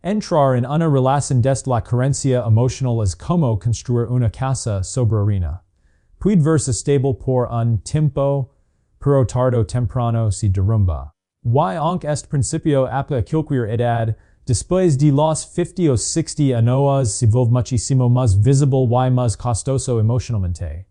Entrar en una relación desde la carencia emocional es como construir una casa sobre arena. Puede verse stable por un tiempo, pero tarde o temprano se derrumba. Y aunque este principio aplica a cualquier edad, después de los 50 o 60 años se vuelve muchísimo más visible y más costoso emocionalmente.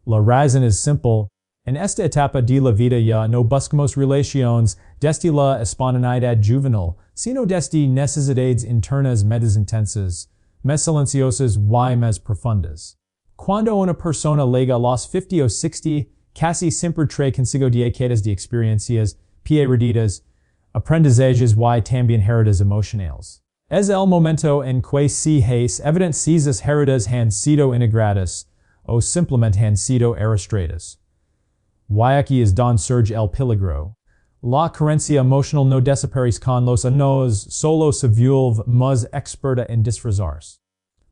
La razón es simple. En esta etapa de la vida ya no buscamos relaciones desde la espontaneidad juvenil, sino desde necesidades internas más intensas, más silenciosas y más profundas. Cuando una persona llega a los 50 o 60, casi siempre trae consigo décadas de experiencias, perdidas, aprendizajes y también heridas emocionales. Es el momento en que se hace evidente si esas heridas han sido integradas o simplemente han sido arrastradas. Y aquí es donde surge el peligro. La carencia emocional no desaparece con los años, solo se vuelve más experta en disfrazarse.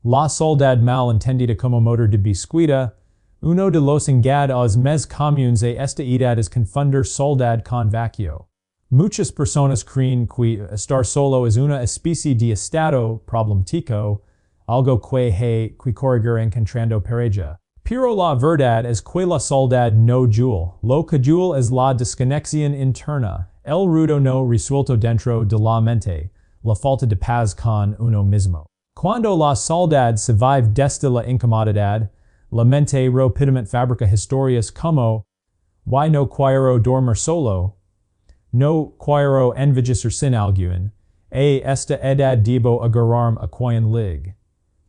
La soledad mal entendida como motor de búsqueda, uno de los engados más comunes a esta edad es confundir soledad con vacío. Muchas personas creen que estar solo es una especie de estado problemático, algo que hay que corregir encontrando pareja. Pero la verdad es que la soledad no duele. Lo que duele es la desconexión interna, el ruido no resuelto dentro de la mente, la falta de paz con uno mismo. Cuando la soledad se vive desde la incomodidad, la mente rápidamente fabrica historias como "Why no quiero dormir solo? No quiero envejecer sin alguien. Esta edad debo agarrarme a quien lig.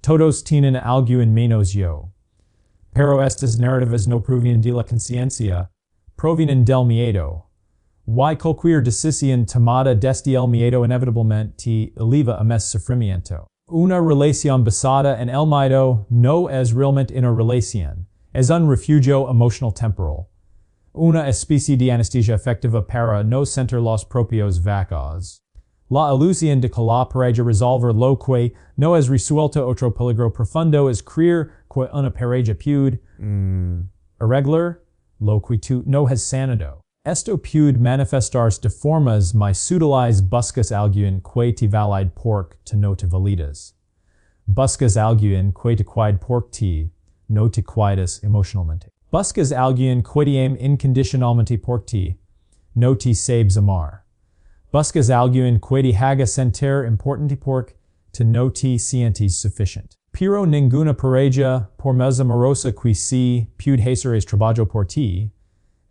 Todos tienen alguien menos yo." Pero estas narrativas no provienen de la conciencia, provienen del miedo. Y cualquier decisión tomada desde el miedo inevitablemente eleva a más sufrimiento. Una relación basada en el miedo no es realmente una relación, es un refugio emocional temporal. Una especie de anestesia efectiva para no sentir los propios vacíos. La ilusión de que la pareja resolver lo que no es resuelto otro peligro profundo es creer que una pareja puede arreglar lo que tú no has sanado. Esto puede manifestarse de formas más sutiles. Buscas alguien que te valide porque te no te validas. Buscas alguien que te cuide porque te no te cuidas emocionalmente. Buscas alguien que te ame incondicionalmente porque te no te sabes amar. Buscas alguien que te haga sentir importante porque te no te sientes suficiente. Pero ninguna pareja, por más amorosa que se puede hacer es trabajo por ti.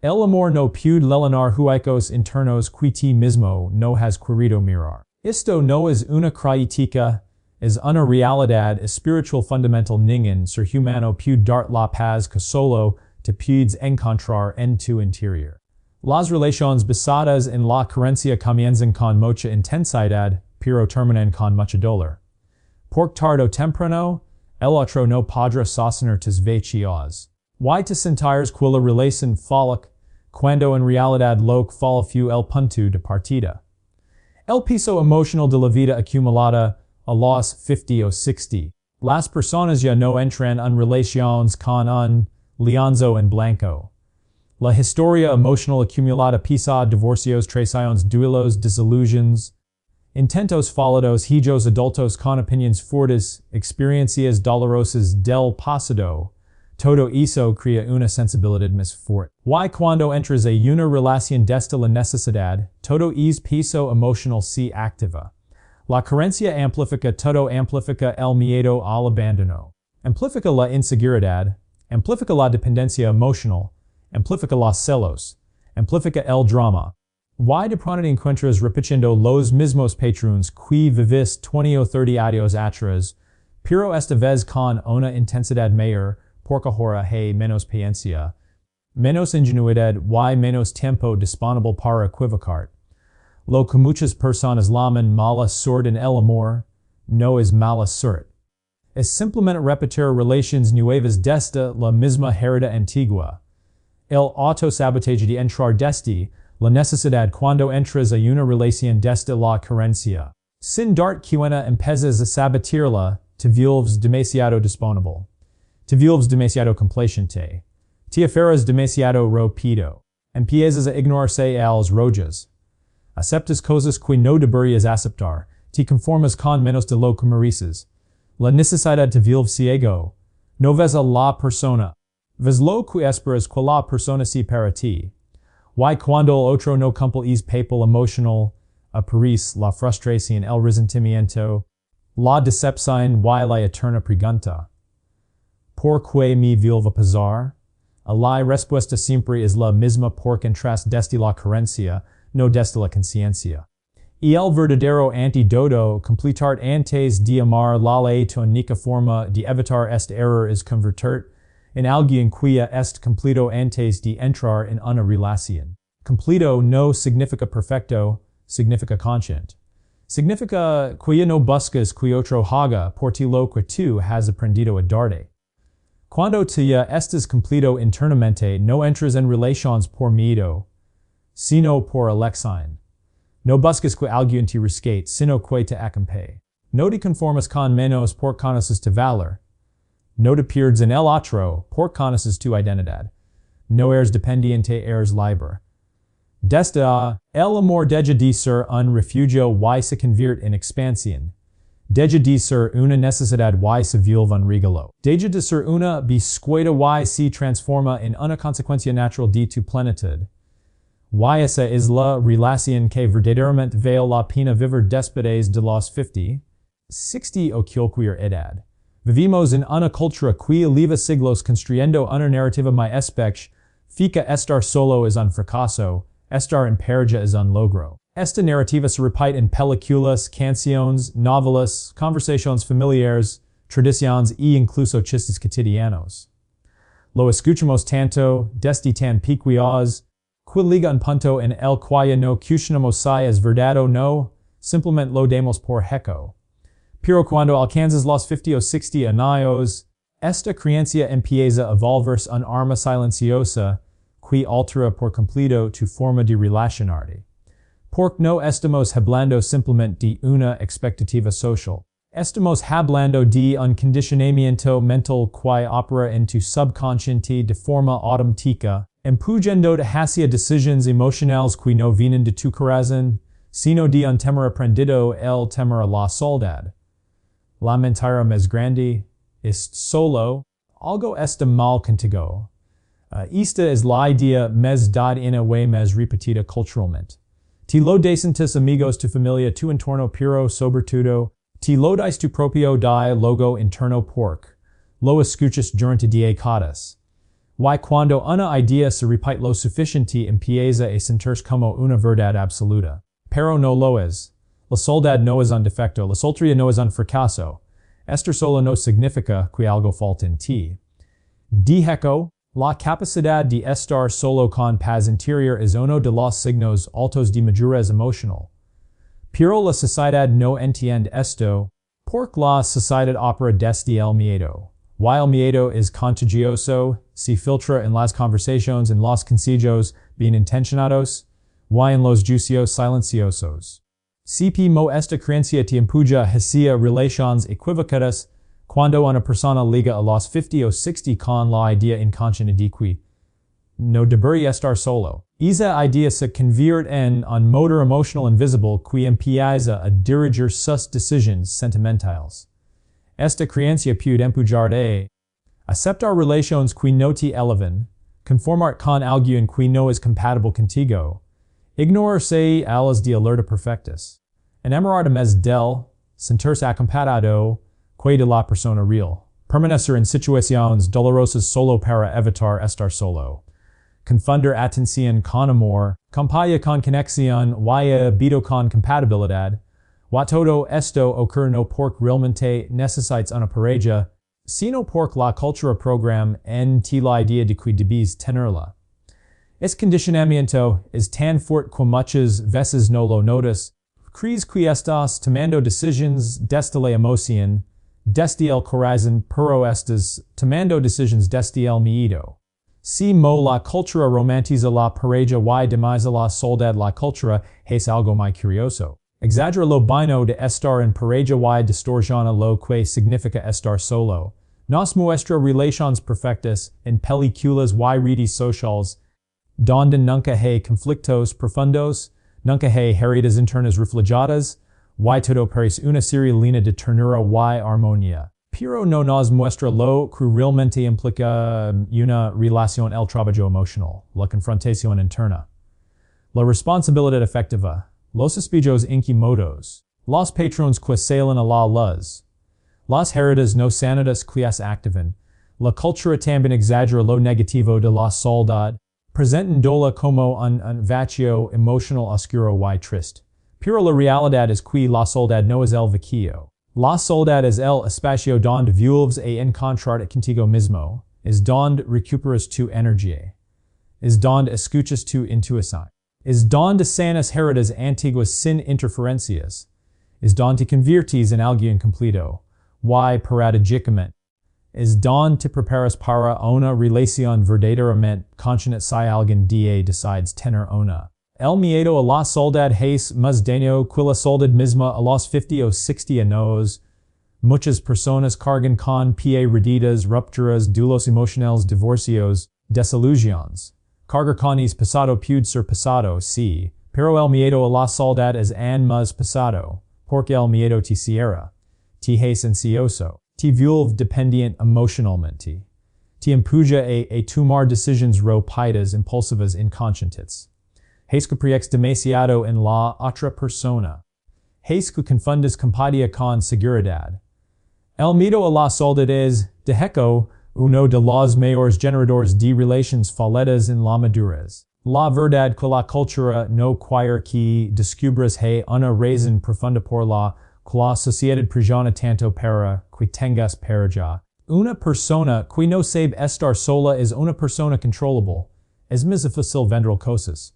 El amor no puede llenar huecos internos que ti mismo no has querido mirar. Esto no es una crítica, es una realidad espiritual fundamental. Ningún ser humano puede dar la paz que solo te puedes encontrar en tu interior. Las relaciones basadas en la carencia comienzan con mucha intensidad, pero terminan con mucho dolor. Porque tarde o temprano, el otro no podrá sostener tus vacíos. Y te sentirás que la relación falla, cuando en realidad lo que falla fue el punto de partida. El peso emocional de la vida acumulada a los 50 o 60. Las personas ya no entran en relaciones con un lienzo en blanco. La historia emocional acumulada pesa divorcios, traiciones, duelos, desilusiones, intentos fallados, hijos adultos con opiniones fuertes, experiencias dolorosas del pasado. Todo eso crea una sensibilidad más fuerte. Y cuando entras a una relación desde la necesidad, todo es peso emocional se activa. La carencia amplifica todo, amplifica el miedo al abandono, amplifica la inseguridad, amplifica la dependencia emocional, amplifica los celos, amplifica el drama. Y de pronto encuentras repitiendo los mismos patrones que vivis 20 o 30 años atrás, pero esta vez con una intensidad mayor, porque ahora hay menos paciencia, menos ingenuidad y menos tiempo disponible para equivocar. Lo que muchas personas llaman mala suerte en el amor, no es mala suerte. Es simplemente repetir relaciones nuevas desde la misma herida antigua. El autosabotaje de entrar desde la necesidad cuando entras a una relación desde la carencia. Sin darte cuenta empiezas a sabotearla, te vuelves demasiado disponible. Te vuelves demasiado complaciente. Te aferras demasiado rápido. Empiezas a ignorarse a los rollos. Aceptas cosas que no deberías aceptar. Te conformas con menos de lo que mereces. La necesidad de vivir ciego. No ves a la persona. Ves lo que esperas que la persona sea para ti. Y cuando el otro no cumple es papel emocional, aparece la frustración, el resentimiento, la decepción y la eterna pregunta. ¿Por qué me vuelve a pasar? La respuesta siempre es la misma porque entras desde la creencia, no desde la conciencia. Y el verdadero antídoto, completar antes de amar la única forma de evitar este error es convertir en alguien que est completo antes de entrar en una relación. Completo no significa perfecto, significa conscient. Significa que no buscas que otro haga por ti lo que tú has aprendido a darte. Cuando te estás completo internamente, no entras en relaciones por miedo, sino por elección. No buscas que alguien te rescate, sino que te acompe. No te conformas con menos por conoces tu valor. No te pierdes en el otro por conoces tu identidad. No eres dependiente, eres libre. Desde el amor deja de ser un refugio y se convierte en expansión. Deja de ser una necesidad y se vuelve un regalo. Deja de ser una búsqueda y se transforma en una consecuencia natural de tu plenitud. Y esa es la relación que verdaderamente vale la pena vivir después de los 50, 60 o cualquier edad. Vivimos en una cultura que lleva siglos construyendo una narrativa muy específica. Estar solo es un fracaso, estar en pareja es un logro. Esta narrativa se repite en películas, canciones, novelas, conversaciones familiares, tradiciones e incluso chistes cotidianos. Lo escuchamos tanto, desde tan pequeños, que liga un punto en el que no cuestionamos si es verdad o no, simplemente lo damos por hecho. Pero cuando alcanzas los 50 o 60 años, esta creencia empieza a volverse un arma silenciosa que altera por completo tu forma de relacionarte. Porque no estamos hablando simplemente de una expectativa social. Estamos hablando de un condicionamiento mental que opera en tu subconsciente de forma automática, empujando hacia decisiones emocionales que no vienen de tu corazón, sino de un temor aprendido, el temor a la soledad. La mentira más grande es solo, algo está mal contigo. Esta es la idea más dada en a way más repetida culturalmente. Te lo dicen amigos, tu familia, tu entorno, pero sobre todo, te lo dice tu propio diálogo interno porque lo escuchas durante décadas. Y cuando una idea se repite lo suficiente empieza a sentirse como una verdad absoluta. Pero no lo es. La soledad no es un defecto, la soltería no es un fracaso. Estar solo no significa que algo falta en ti. De hecho, la capacidad de estar solo con paz interior es uno de los signos altos de madurez emocional. Pero la sociedad no entiende esto, porque la sociedad opera desde el miedo. Y el miedo es contagioso, se filtra en las conversaciones, en los consejos bien intencionados, y en los juicios silenciosos. Si mo esta creencia te empuja hacia relaciones equivocadas, cuando una persona liga a los 50 o 60 con la idea inconsciente de que no debería estar solo. Esa idea se convierte en un motor emocional invisible que empieza a dirigir sus decisiones sentimentales. Esta creencia puede empujarte a aceptar relaciones que no te elevan, conformarte con alguien que no es compatible contigo, ignorarse a las de alerta perfectas, enamorarte más del, sentirse acompañado que de la persona real, permanecer en situaciones dolorosas solo para evitar estar solo, confundir atención con amor, compaya con conexión y libido con compatibilidad. Todo esto ocurre no porque realmente necesitas una pareja, sino porque la cultura programa en ti la idea de que debes tenerla. Este condicionamiento es tan fuerte que muchas veces no lo notas. Crees que estás tomando decisiones desde la emoción, desde el corazón, pero estás tomando decisiones desde el miedo. Si la cultura romantiza la pareja y demasiado la soledad, la cultura es algo muy curioso. Exagera lo bueno de estar en pareja y distorsiona lo que significa estar solo. Nos muestra relaciones perfectas en películas y redes sociales, donde nunca hay conflictos profundos, nunca hay heridas internas reflejadas, y todo paris una serie línea de ternura y armonía. Pero no nos muestra lo que realmente implica una relación el trabajo emocional, la confrontación interna, la responsabilidad afectiva, los espejos inquimodos, los patrones que salen a la luz, las heridas no sanadas que se activan, la cultura también exagera lo negativo de la soledad, presentándola como un vacío emocional oscuro y triste. Pero la realidad es que la soledad no es el vacío. La soledad es el espacio donde vuelves a encontrarte contigo mismo, es donde recuperas tu energía, es donde escuchas tu intuición, es donde sanas heridas antiguas sin interferencias, es donde te conviertes en alguien completo, y paradójicamente, es donde te preparas para una relación verdaderamente consciente si alguien día decides tener una. El miedo a la soledad es más daño que la soledad misma. A los 50 o 60 años, muchas personas cargan con heridas, rupturas, duelos emocionales, divorcios, desilusiones. Cargar con es pasado puede ser pasado, sí, pero el miedo a la soledad es aún más pasado, porque el miedo te cierra, te hace ansioso, te vuelve dependiente emocionalmente, te empuja a tomar decisiones rápidas, impulsivas, inconscientes. Hace que proyectes demasiado en la otra persona. Hace que confundes compañía con seguridad. El miedo a la soledad es, de hecho, uno de los mayores generadores de relaciones fallidas en la madurez. La verdad que la cultura no quiere que descubras una razón profunda por la que la sociedad presiona tanto para que tengas pareja. Una persona que no sabe estar sola es una persona controlable. Es más fácil vender cosas.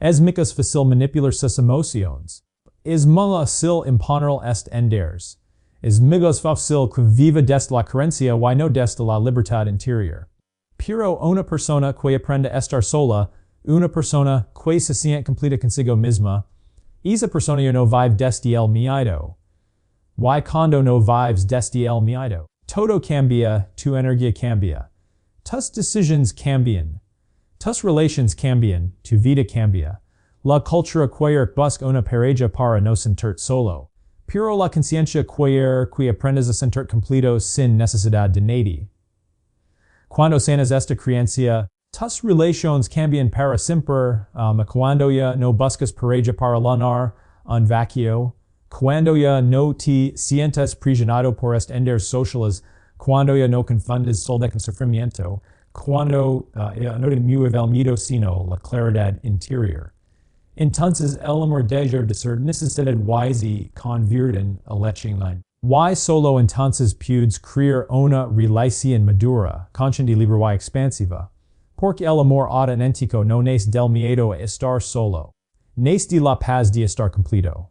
Es más fácil manipular sus emociones. Es más fácil imponer entenders. Es más fácil que viva desde la creencia y no desde la libertad interior. Pero una persona que aprende a estar sola, una persona que se siente completa consigo misma, esa persona no vive desde el miedo. Y cuando no vives desde el miedo, todo cambia, tu energía cambia. Tus decisiones cambian. Tus relaciones cambian, tu vida cambia. La cultura quiere busca una pareja para no sentirte solo. Pero la conciencia quiere que aprendas a sentirte completo sin necesidad de nadie. Cuando sanas esta creencia, tus relaciones cambian para siempre. Cuando ya no buscas pareja para llenar un vacío. Cuando ya no te sientes presionado por entenders sociales. Cuando ya no confundes soledad con sufrimiento. Cuando no te mueve el miedo sino la claridad interior. Entonces el amor deja de ser necesidad y se convierte en elección. Y solo entonces puedes crear una relación madura, consciente, libre y expansiva. Porque el amor auténtico no nace del miedo a estar solo. Nace de la paz de estar completo.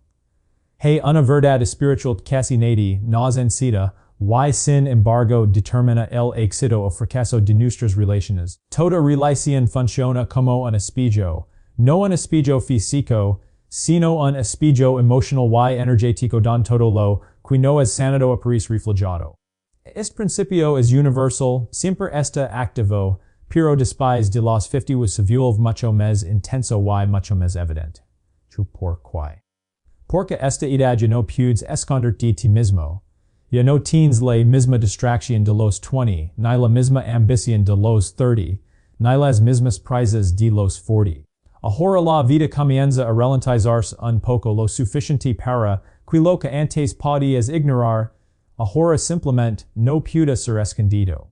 Hay una verdad espiritual casi nadie nos enseña, y sin embargo determina el éxito o fracaso de nuestras relaciones. Toda relación funciona como un espejo, no un espejo físico, sino un espejo emocional y energético don todo lo que no es sanado aparece reflejado. Este principio es universal, siempre está activo, pero después de los 50 se vuelve mucho más intenso y mucho más evidente. ¿Por qué? Porque esta edad ya no puedes esconderte de ti mismo. Ya no tienes la misma distracción de los 20, ni la misma ambición de los 30, ni las mismas prisas de los 40. Ahora la vida comienza a ralentizarse un poco lo suficiente para que lo que antes podías ignorar, ahora simplemente no puede ser escondido.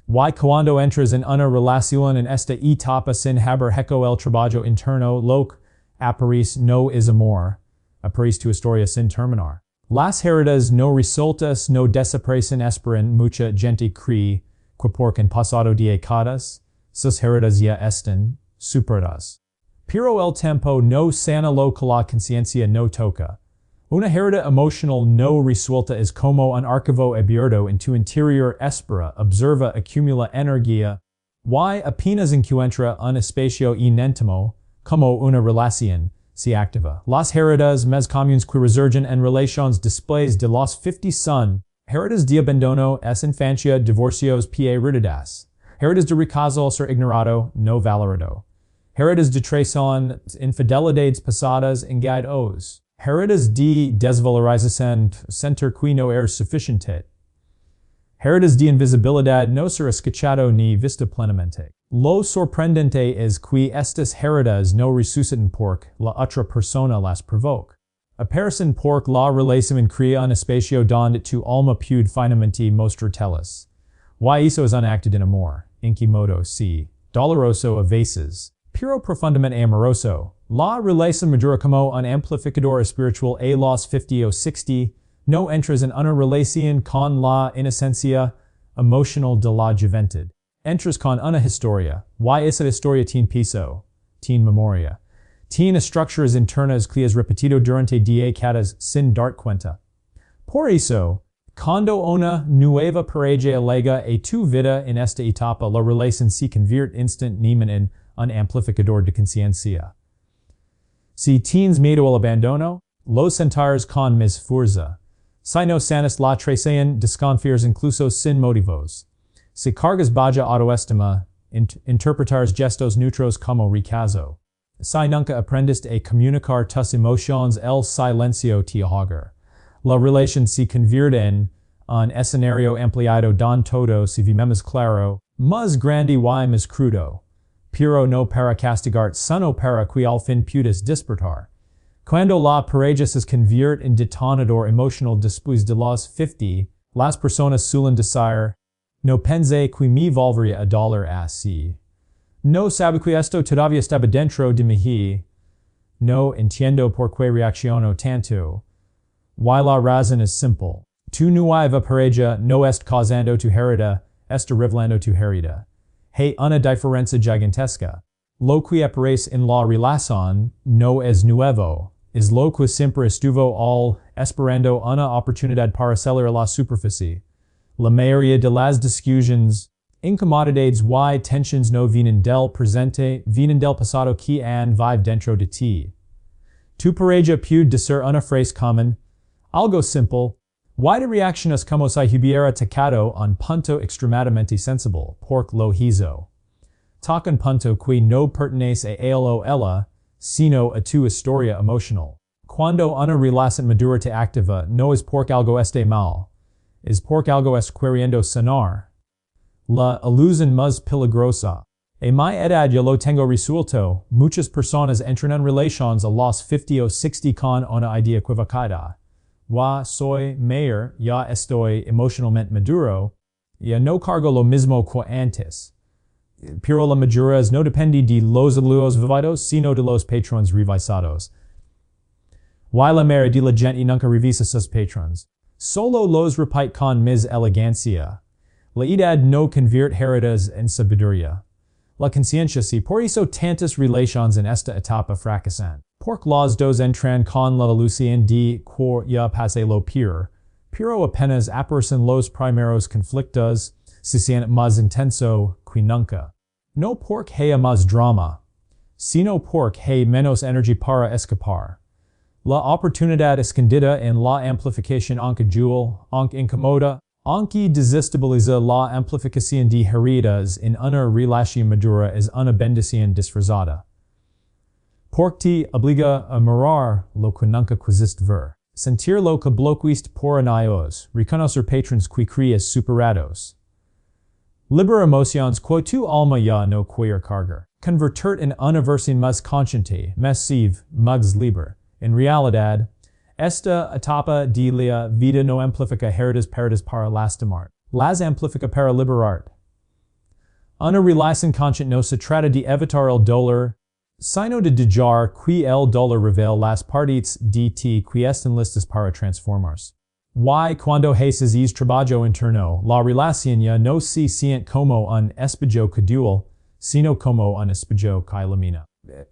Y cuando entras en una relación en esta etapa sin haber hecho el trabajo interno, lo que aparece no es amor, aparece tu historia sin terminar. Las heridas no resueltas no desaparecen esperan mucha gente cree que porque han pasado décadas, sus heridas ya están superadas. Pero el tiempo no sana lo que la conciencia no toca. Una herida emocional no resuelta es como un archivo abierto en tu interior espera, observa, acumula energía, y apenas encuentra un espacio inentimo, como una relación, se activa. Las heridas más comunes que resurgen en relaciones después de los 50 son heridas de abandono, es infancia, divorcios, heridas. Heridas de rechazo, ser ignorado, no valorado. Heridas de traición, infidelidades pasadas, engaños. Heridas de desvalorización center qui no es suficiente. Heridas de invisibilidad no ser escuchado ni vista plenamente. Lo sorprendente es que estas heridas no resucitan porque la otra persona las provoca. Aparecen porque la relación crea un espacio donde tu alma puede finalmente mostrartelas. Y eso es un acto de amor, en que modo si doloroso a veces, pero profundamente amoroso. La relación madura como un amplificador espiritual a los 50 o 60, no entras en una relación con la inocencia emocional de la juventud. Entras con una historia. Y esa historia tiene piso, tiene memoria. Tiene estructuras internas que es repetido durante décadas sin dar cuenta. Por eso, cuando una nueva pareja llega a tu vida en esta etapa, la relación se convierte instantáneamente en un amplificador de conciencia. Si tienes miedo al abandono, lo sentirás con más fuerza. Si no sanas la traición, desconfías incluso sin motivos. Si cargas baja autoestima, interpretarás gestos neutros como rechazo. Si nunca aprendiste a comunicar tus emociones, el silencio te ahoga. La relación se convierte en un escenario ampliado don todo se ve más claro, más grande y más crudo. Pero no para castigarte, sino para que al fin puedas despertar. Cuando la pareja se convierte en detonador emocional después de los 50, las personas suelen decir, no pensé que me volvería a doler así. No sabe que esto todavía estaba dentro de mí. No entiendo por qué reacciono tanto. Y la razón es simple. Tu nueva pareja no est causando tu herida, está revelando tu herida. Hay una diferencia gigantesca. Lo que aparece en la relación no es nuevo. Es lo que siempre estuvo al esperando una oportunidad para salir a la superficie. La mayoría de las discusiones, incomodidades y tensions no vienen del presente, vienen del pasado que han vive dentro de ti. Tu pareja puede decir una frase común, algo simple, y de reacciones como si hubiera tocado un punto extremadamente sensible, porque lo hizo. Toca un punto que no pertenece a él o ella, sino a tu historia emocional. Cuando una relación madura te activa, no es porque algo esté mal, es porque algo es queriendo sanar. La ilusión más peligrosa. A mi edad yo lo tengo resuelto, muchas personas entran en relaciones a los 50 o 60 con una idea equivocada. Ya soy mayor, ya estoy emocionalmente maduro, ya no cargo lo mismo que antes. Pero la madurez no depende de los adultos vividos, sino de los patrones revisados. Y la mayoría de la gente nunca revisa sus patrones. Solo los repite con más elegancia. La edad no convierte heridas en sabiduría. La conciencia si por eso tantas relaciones en esta etapa fracasan. Porque los dos entran con la ilusión de que ya pasé lo peor, pero apenas aparecen los primeros conflictos, se siente más intenso que nunca. No porque haya más drama, sino porque hay menos energía para escapar. La oportunidad escondida en la amplificación aunque dual, aunque incomoda, aunque desestabiliza la amplificación de heridas en una relación madura es una bendición disfrazada. Porque te obliga a mirar lo que nunca quisiste ver. Sentir lo que bloqueaste por años, reconocer patrones que creas superados. Libera emociones que tu alma ya no quiere cargar. Convertir en una versión más consciente, más sieve, más libre. En realidad, esta etapa de la vida no amplifica heridas perdidas para lastimar. Las amplifica para liberarte. Una relación consciente no se trata de evitar el dolor, sino de dejar que el dolor revela las partes de ti que están listas para transformarse. Y cuando haces es trabajo interno, la relación ya no se siente como un espejo que duele, sino como un espejo que ilumina.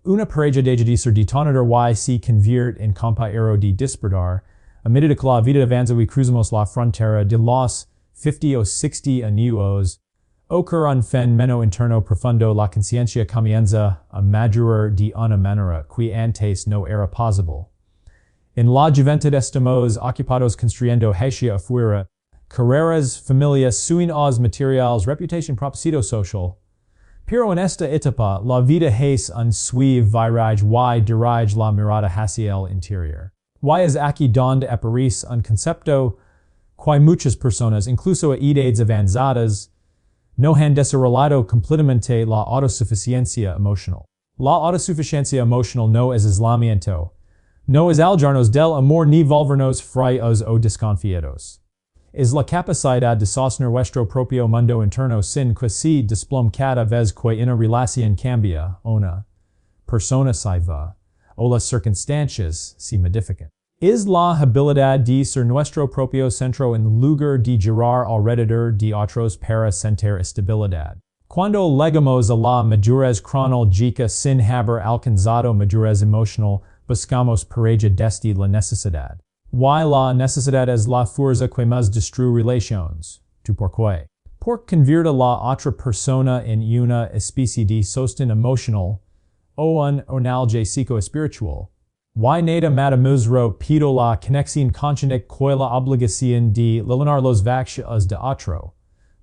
Una pareja deja de ser detonador y se convierte en compañero de despertar, a medida que la vida avanza y cruzamos la frontera de los 50 o 60 años, ocurre un fenómeno interno profundo, la conciencia comienza a madurar de una manera que antes no era posible. En la juventud estamos ocupados construyendo hacia afuera, carreras, familias, sueños materiales, reputación, propósito social. Pero en esta etapa, la vida es un suave virage y dirige la mirada hacia el interior. Why es aquí donde aparece un concepto que muchas personas, incluso edades avanzadas, no han desarrollado completamente la autosuficiencia emocional. La autosuficiencia emocional no es aislamiento, no es alejarnos del amor ni volvernos fríos o desconfiados. Es la capacidad de sostener nuestro propio mundo interno sin que se desplome cada vez que una relación cambia, una persona se va, o las circunstancias se modifican. Es la habilidad de ser nuestro propio centro en lugar de girar alrededor de otros para sentir estabilidad. Cuando llegamos a la madurez cronológica sin haber alcanzado madurez emocional, buscamos pareja desde la necesidad. Why la necesidad es la fuerza que más destruye relaciones. ¿Tu por qué? Por convierte la otra persona en una especie de sostén emocional o un analgésico espiritual. Why nada mademoiselle pido la conexión consciente que la obligación de liderar los vacíos de otro.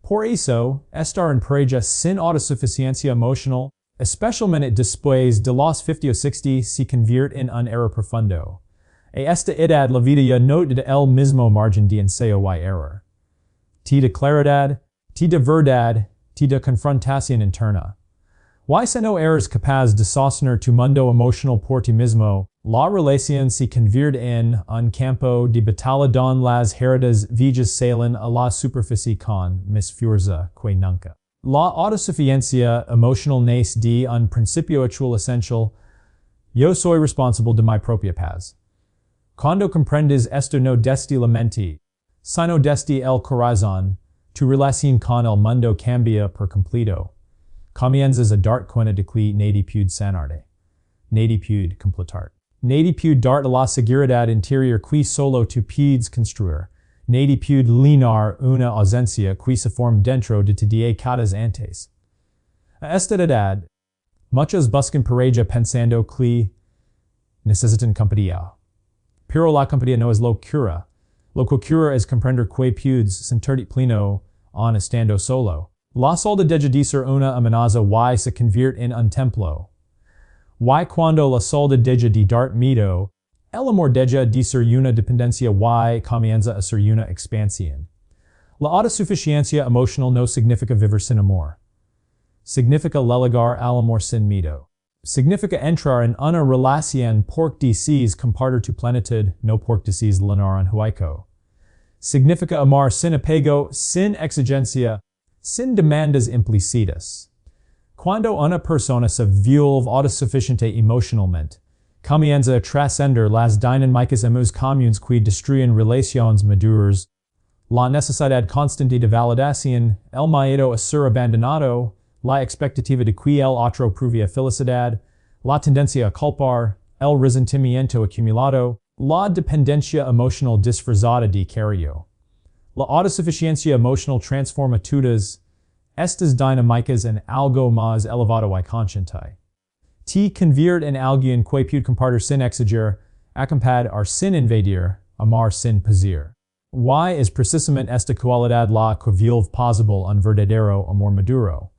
Por eso, estar en pareja sin autosuficiencia emocional, especialmente después de los 50 o 60, se convierte en un error profundo. A esta edad la vida ya no de el mismo margen de ensayo y error. T de claridad, T de verdad, T de confrontación interna. Why se no eres capaz de sostener tu mundo emocional por ti mismo, la relación se convierte en un campo de batalla donde las heridas viejas salen a la superficie con más fuerza que nunca. La autosuficiencia emocional nace de un principio actual esencial. Yo soy responsable de mi propia paz. Cuando comprendes esto no desde la mente, sino desde el corazón, tu relación con el mundo cambia por completo. Comienzas a darte cuenta de que nadie puede sanarte. Nadie puede completarte. Nadie puede darte la seguridad interior que solo tú puedes construir. Nadie puede llenar una ausencia que se forma dentro de ti décadas antes. A esta edad, muchos buscan pareja pensando que necesitan compañía. Pero la compañía no es lo cura. Lo que cura es comprender que puedes sentirte pleno aun estando solo. La soledad deja de ser una amenaza y se convierte en un templo. Y cuando la soledad deja de darte miedo, el amor deja de ser una dependencia y comienza a ser una expansión. La autosuficiencia emocional no significa vivir sin amor. Significa llegar al amor sin miedo. Significa entrar en una relación porque deseas compartir tu plenitud, no porque deseas llenar un hueco. Significa amar sin apego, sin exigencia, sin demandas implícitas. Cuando una persona se vuelve autosuficiente emocionalmente, comienza a trascender las dinámicas comunes que destruyen relaciones maduras, la necesidad constante de validación, el miedo a ser abandonado, la expectativa de que el otro provea felicidad, la tendencia a culpar, el resentimiento acumulado, la dependencia emocional disfrazada de cariño. La autosuficiencia emocional transforma todas estas dinámicas en algo más elevado y consciente. Te convierte en alguien que puede compartir sin exigir, acompañar sin invadir, amar sin pedir. Y es precisamente esta cualidad la que vuelve posible un verdadero amor maduro.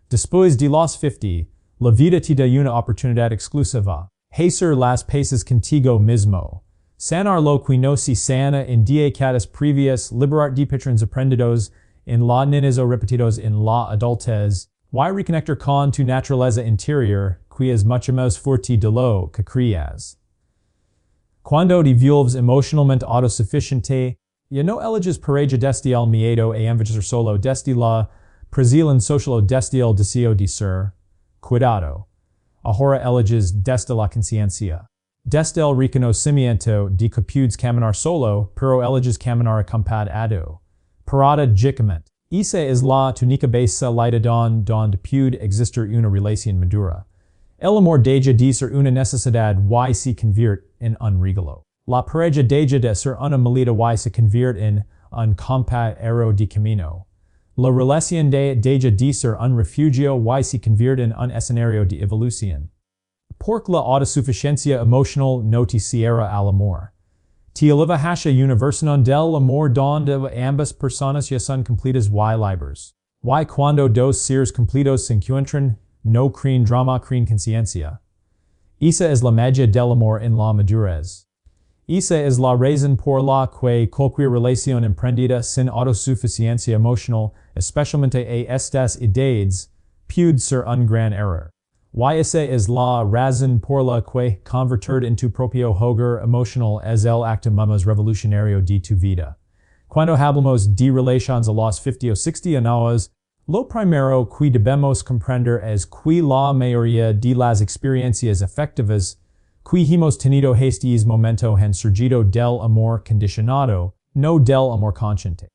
Después de los 50, la vida te da una oportunidad exclusiva. Hacer las paces contigo mismo. Sanar lo que no se sana en décadas previas, liberar de patrones aprendidos en la niñez o repetidos en la adultez, y reconectar con tu naturaleza interior, que es mucho más fuerte de lo que creas. Cuando te vuelves emocionalmente autosuficiente, ya no eliges pareja desde el miedo a envejecer solo desde la presión social o desde el deseo de ser cuidado. Ahora eliges desde la conciencia. Desde el reconocimiento de que puedes caminar solo, pero eliges caminar acompañado. Paradójicamente, esa es la túnica base laida donde puede existir una relación madura. El amor deja de ser una necesidad y se convierte en un regalo. La pareja deja de ser una maleta y se convierte en un compañero de camino. La relación deja de ser un refugio y se convierte en un escenario de evolución. Porque la autosuficiencia emocional no te cierra al amor. Te eleva hacia una versión del amor donde ambas personas ya son completas y libres. Y cuando dos seres completos se encuentran, no creen drama, creen conciencia. Esa es la magia del amor en la madurez. Esa es la razón por la que cualquier relación emprendida sin autosuficiencia emocional, especialmente a estas edades, puede ser un gran error. Esa es la razón por la que convertir en tu propio hogar emocional es el acto más revolucionario de tu vida. Cuando hablamos de relaciones a los 50 o 60 años, lo primero que debemos comprender es que la mayoría de las experiencias afectivas que hemos tenido estos momentos han surgido del amor condicionado, no del amor consciente.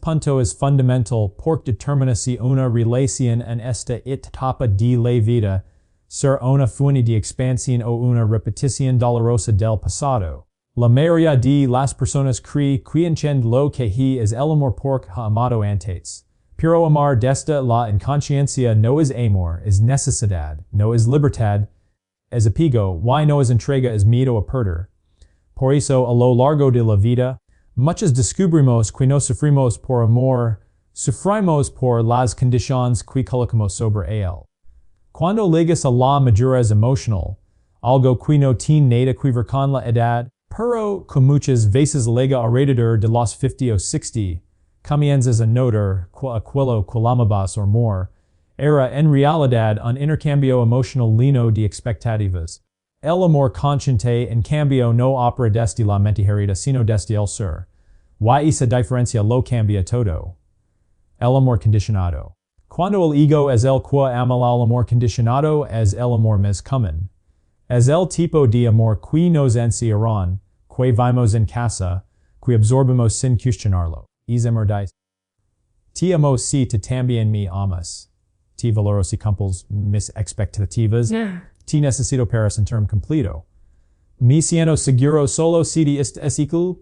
Punto es fundamental porque determina si una relación en esta etapa de la vida ser una fuente de expansión o una repetición dolorosa del pasado. La mayoría de las personas creen que entienden lo que es el amor porque ha amado antes. Pero amar desde la inconsciencia no es amor, es necesidad, no es libertad, es apego, no es entrega, es miedo a perder. Por eso, a lo largo de la vida, muchos descubrimos que no sufrimos por amor, sufrimos por las condiciones que colocamos sobre él. Cuando llegas a la madurez emocional, algo que no tiene nada que ver con la edad, pero que muchas veces llega alrededor de los 50 o 60, comienzas a notar que aquello que llamabas amor era en realidad un intercambio emocional lleno de expectativas. El amor consciente en cambio no opera desde la mente herida sino desde el ser. Esa diferencia lo cambia todo. El amor condicionado. Cuando el ego es el que ama el amor condicionado es el amor más común. Es el tipo de amor que nos encierran, que vimos en casa, que absorbemos sin cuestionarlo. Es amor dice. Te amo si te también me amas. Te valoro si cumples mis expectativas. Te necesito para sentirme completo. Me siento seguro solo si te es igual.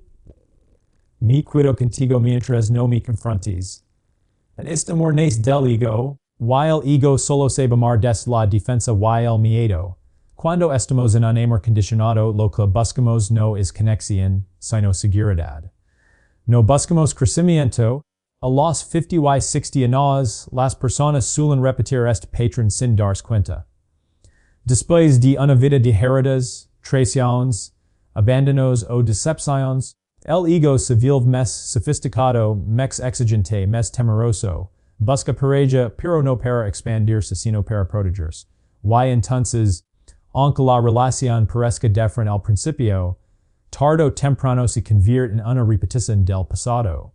Me cuido contigo mientras no me confrontes. En este amor nace del ego, el ego solo sabe amar desde la defensa el miedo. Cuando estamos en un amor condicionado, lo que buscamos no es conexión, sino seguridad. No buscamos crecimiento. A los 50 y 60 años, las personas suelen repetir este patrón sin darse cuenta. Después de una vida de heridas, traiciones, abandonos o decepciones, el ego se vuelve más sofisticado, más exigente, más temeroso, busca pareja, pero no para expandirse sino para protegerse. Entonces, aunque la relación parezca diferente al principio, tarde o temprano se convierte en una repetición del pasado.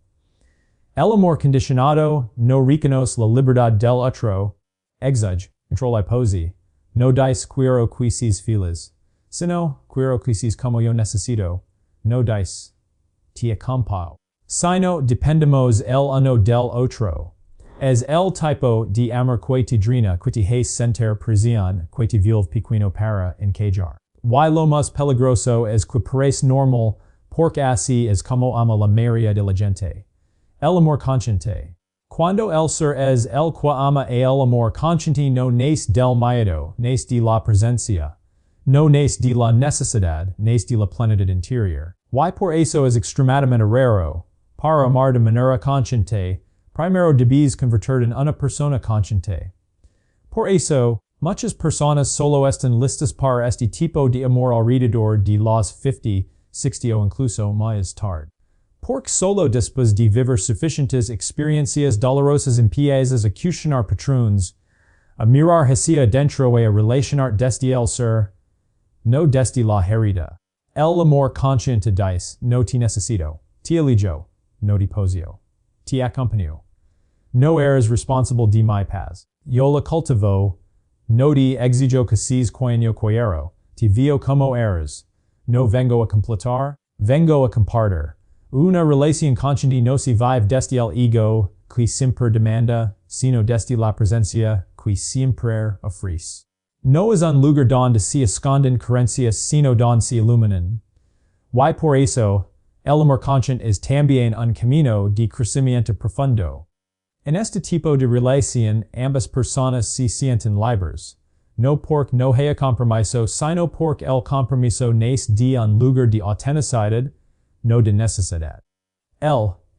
El amor condicionado no reconoce la libertad del otro, exige, controla y pose, no dice quiero que seas feliz, sino quiero que seas como yo necesito, no dice te acompaño. Sino dependemos el uno del otro. Es el tipo de amor que te drena, que te hace sentir presión, que te vuelve pequeño para encajar. Lo más peligroso es que parece normal, porque así es como ama la mayoría de la gente. El amor consciente. Cuando el ser es el que ama el amor consciente no nace del miedo, nace de la presencia. No nace de la necesidad, nace de la plenitud interior. Por eso es extremadamente raro. Para amar de manera consciente, primero debes convertir en una persona consciente. Por eso, muchas personas solo están listas para este tipo de amor alrededor de los 50, 60 o incluso más tarde. Porque solo después de vivir suficientes experiencias dolorosas empiezas a cuestionar patrones, a mirar hacia dentro y a relacionar desde el ser, no desde la herida. El amor consciente dice, no te necesito, te elijo, no te poseo, te acompaño. No eres responsable de mi paz. Yo la cultivo, no te exijo que seas quien yo quiero, te veo como eres. No vengo a completar, vengo a compartir. Una relación consciente no se vive desde el ego, que siempre demanda, sino desde la presencia, que siempre ofrece. No es un lugar donde se esconden creencias sino donde se iluminan. Por eso, el amor consciente es también un camino de crecimiento profundo. En este tipo de relación, ambas personas se sienten libres. No porque no haya compromiso, sino porque el compromiso nace de un lugar de autenticidad, no de necesidad.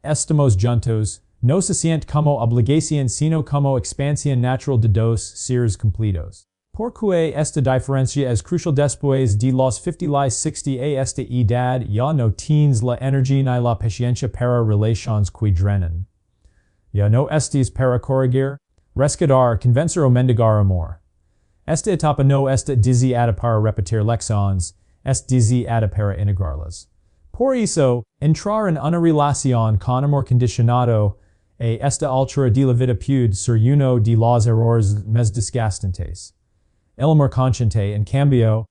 Estamos juntos, no se siente como obligación sino como expansión natural de dos seres completos. Porque esta diferencia es crucial después de los 50 a esta edad ya no tienes la energía ni la paciencia para relaciones que drenan. Ya no estés para corregir, rescatar, convencer o mendigar amor. Esta etapa no está diseñada para repetir lecciones, es diseñada para integrarlas. Por eso, entrar en una relación con amor condicionado a esta altura de la vida puede ser uno de los errores más desgastantes. El amor consciente, en cambio,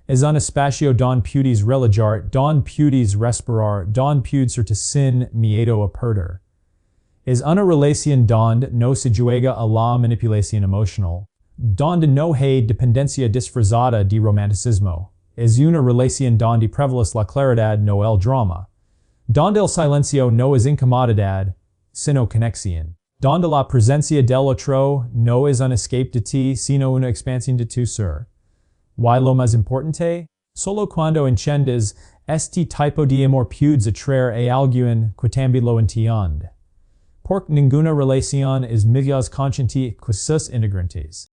es un espacio donde puedes relajar, donde puedes respirar, donde puedes ser sin miedo a perder. Es una relación donde no se juega a la manipulación emocional, donde no hay dependencia disfrazada de romanticismo. Es una relación donde prevalece la claridad, no el drama. Donde el silencio no es incomodidad, sino conexión. Donde la presencia del otro no es un escape de ti, sino una expansión de tu ser. ¿Y lo más importante? Solo cuando entiendes este tipo de amor puedes atraer a alguien que también lo entiende. Porque ninguna relación es más consciente que sus integrantes.